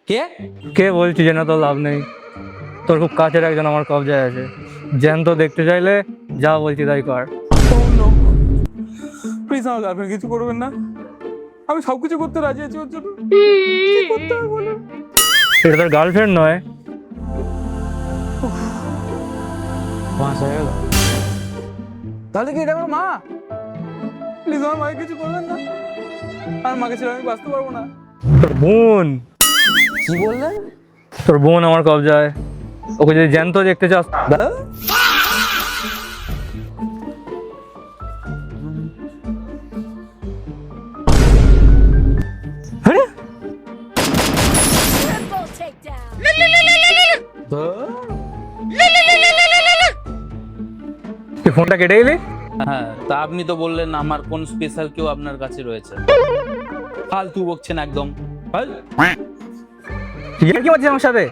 কে? কে বলছি জেনে তো লাভ নেই, তোর খুব কাছের একজন আমার কবজায় আছে। জ্যান্ত দেখতে চাইলে যা বলছি তাই কর। প্লিজ আমার গার্লফ্রেন্ড কিছু করবেন না, আমি সবকিছু করতে রাজি আছি ওর জন্য। কি করতে হবে বলো? এটা তোর গার্লফ্রেন্ড নয়। মাস হয়ে গেল, তাহলে কি এটা আমার মা? প্লিজ আমার মাকে কিছু করবেন না, আর মাকে ছেড়ে আমি বাঁচতে পারবো না। তোর বোন, কি বললেন? তোর বোন আমার কবজায়, ওকে যদি জ্যান্ত দেখতে চাস দাদা আরে Triple takedown. তুই ফোনটা কেটে গেলি? হ্যাঁ, তা আপনি তো বললেন আমার কোন স্পেশাল কেউ আপনার কাছে রয়েছে। ফালতু বকছেন একদম। তুই আর কি মারছিস আমার সাথে?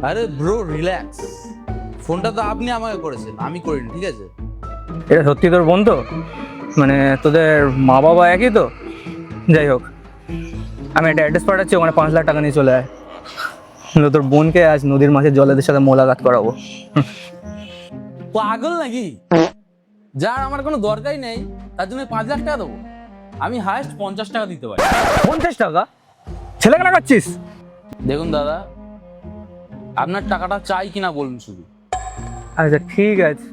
আরে ব্রো রিল্যাক্স, ফোনটা তো আপনি আমাকে করেছেন, আমি করিনি, ঠিক আছে? এটা সত্যি তোর বোন তো? মানে তোদের মা বাবা একই তো? যাই হোক, আমি একটা অ্যাড্রেস পাঠাচ্ছি, ওখানে 5 লাখ টাকা নিয়ে চলে আয়। নাহলে তোর বোনকে আজ নদীর মাঝে জলেদের সাথে মোলাকাত করাবো। পাগল নাকি? যার আমার কোনো দরকারই নেই তার জন্য 5 লাখ টাকা দেবো? আমি হায়েস্ট 50 টাকা দিতে পারি। 50 টাকা? ছেলে কেনা করছিস? দেখুন দাদা, আপনার টাকাটা চাই কিনা বলুন শুধু। আচ্ছা ঠিক আছে,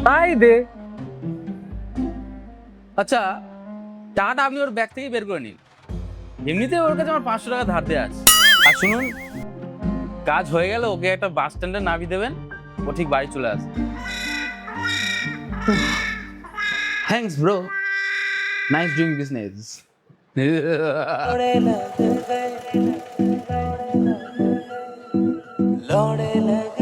তাই দে। আচ্ছা, টাকাটা আপনি ওর ব্যাগ থেকে বের করে নিন, এমনিতেই ওর কাছে আমার 500 টাকা ধার দেওয়া আছে। আর শুনুন, কাজ হয়ে গেলে ওকে একটা বাস স্ট্যান্ডে নামিয়ে দেবেন, ও ঠিক বাড়ি চলে আসবে। Thanks bro, nice doing business. लौड़े लग